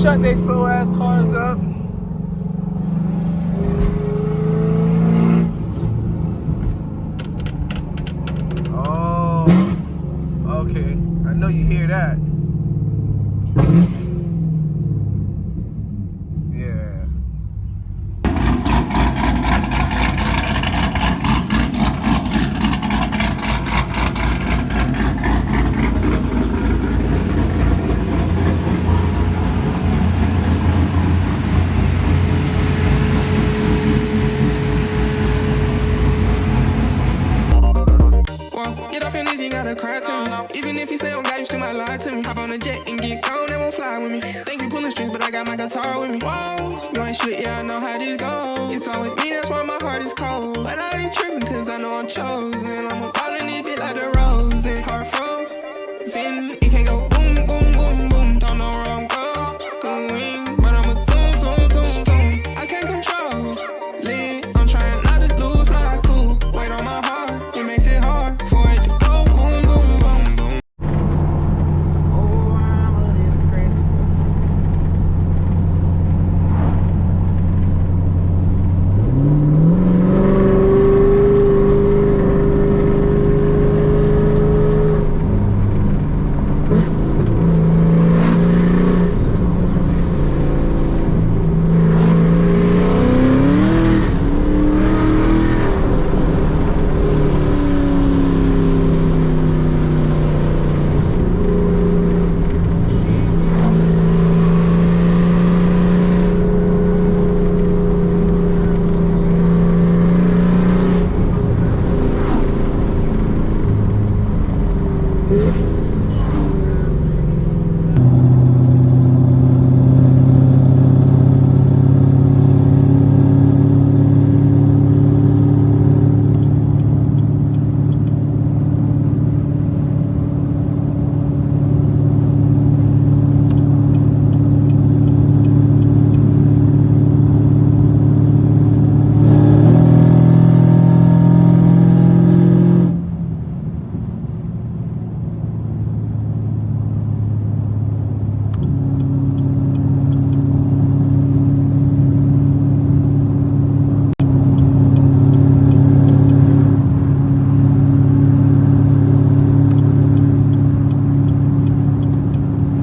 Shut their slow ass cars up. Oh, okay. I know you hear that. Yeah. Get off your knees, you gotta cry to me. Even if you say I'm got you still might lie to me. Hop on a jet and get gone, they won't fly with me. Think you pulling strings, but I got my guitar with me. Whoa, you ain't shit, yeah, I know how this goes. It's always me, that's why my heart is cold. But I ain't tripping, cause I know I'm chosen. I'm a ball in this bit like the rose. And heart frozen, it can't go boom, boom, boom, boom. Don't know where I'm going, but I'm a zoom, zoom, zoom, zoom. I can't control it. I'm trying not to lose my cool. Weight on my heart, it makes it hard for it to go boom, boom, boom, boom. Oh, I'm a little crazy.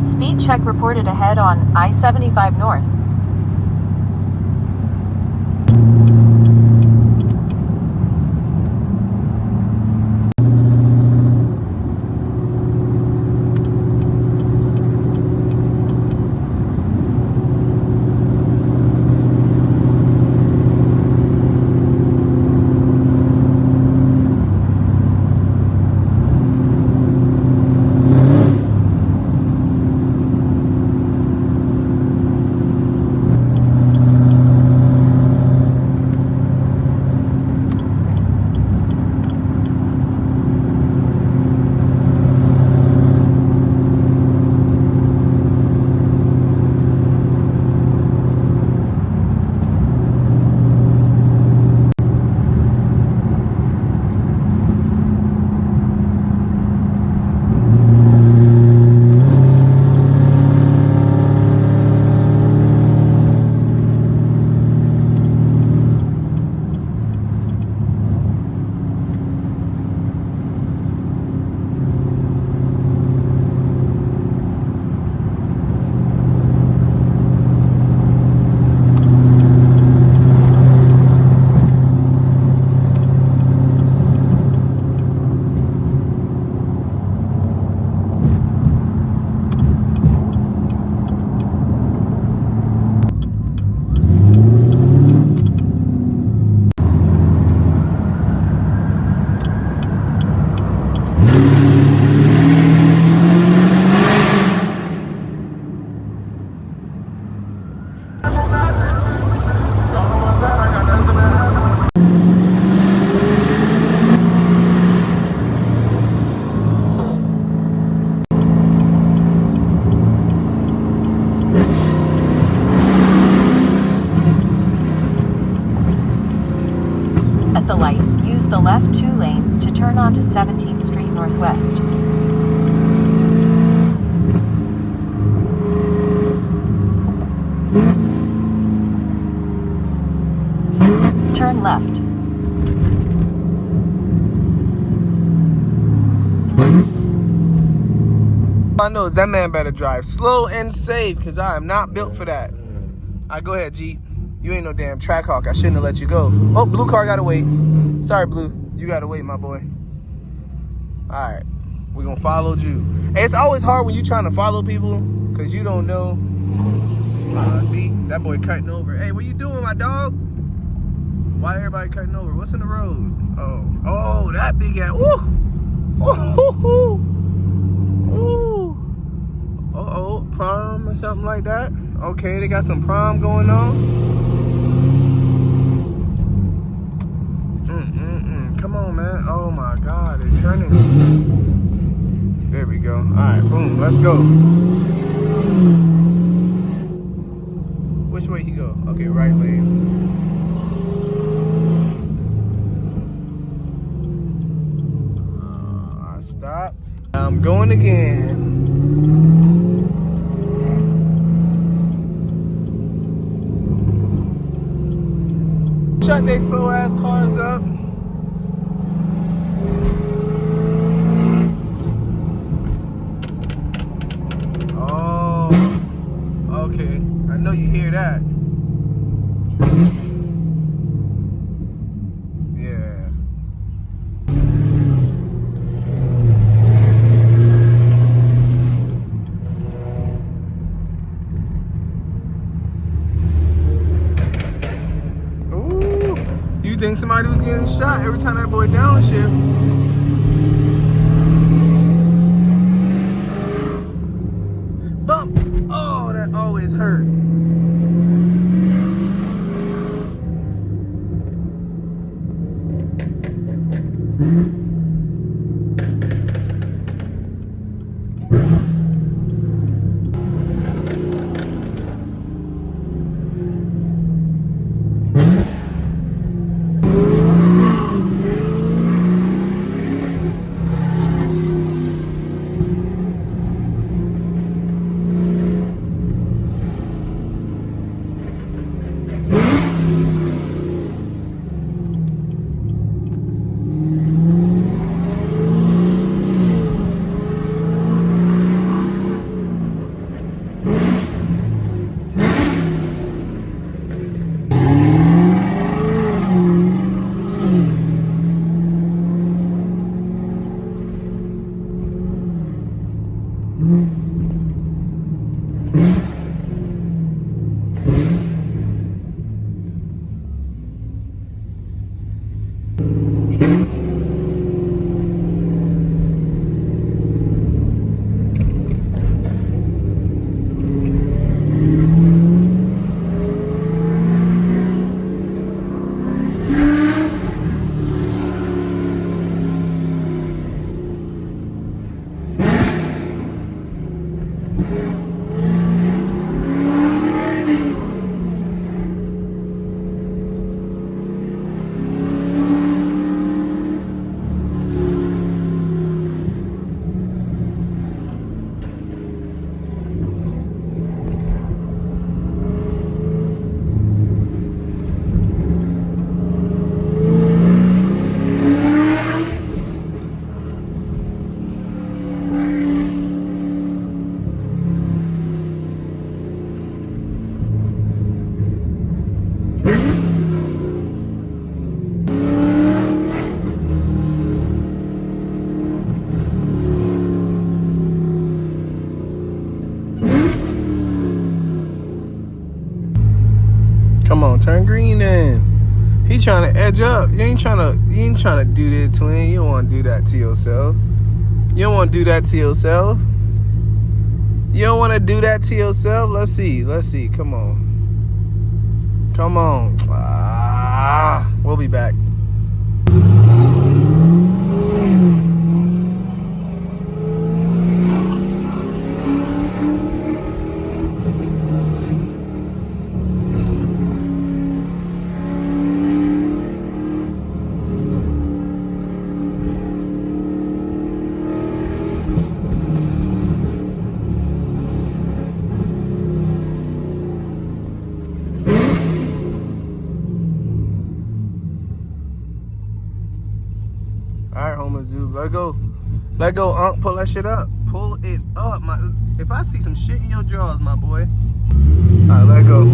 Speed check reported ahead on I-75 North. At the light, use the left 2 lanes to turn onto 17th Street Northwest. Turn left. All I know is that man better drive slow and safe, because I am not built for that. All right, go ahead, Jeep. You ain't no damn track hawk. I shouldn't have let you go. Oh, blue car gotta wait. Sorry, blue. You gotta wait, my boy. All right, we're gonna follow you. Hey, it's always hard when you trying to follow people, because you don't know. See, that boy cutting over. Hey, what you doing, my dog? Why everybody cutting over? What's in the road? Oh, that big ass. Ooh. Ooh. Ooh. Uh-oh, prom or something like that. Okay, they got some prom going on. Come on, man. Oh my God, they're turning. There we go. All right, boom, let's go. Which way he go? Okay, right lane. I stopped. I'm going again. Shut they slow ass cars up. Oh, okay. I know you hear that. Yeah. Ooh. You think somebody was getting shot every time that boy downshift? Bumps. Oh, that always hurt. Come on, turn green then. He trying to edge up. You ain't trying to do that, twin. You don't want to do that to yourself. You don't want to do that to yourself. You don't want to do that to yourself. Let's see. Come on. We'll be back. does, dude. Let go. Let go, Unc. Pull that shit up. Pull it up. If I see some shit in your drawers, my boy. All right, let go.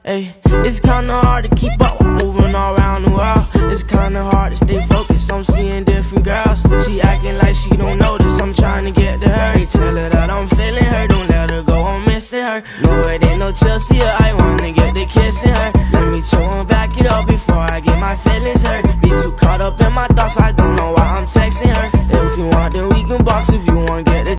Hey, it's kinda hard to keep up, moving all around the world. It's kinda hard to stay focused, I'm seeing different girls. She acting like she don't notice, I'm trying to get to her. Hey, tell her that I'm feeling her, don't let her go, I'm missing her. No, it ain't no Chelsea, I wanna get the kissing her. Let me chill and back it up before I get my feelings hurt. Be too caught up in my thoughts, I don't know why I'm texting her. If you want, then we can box, if you want, get it.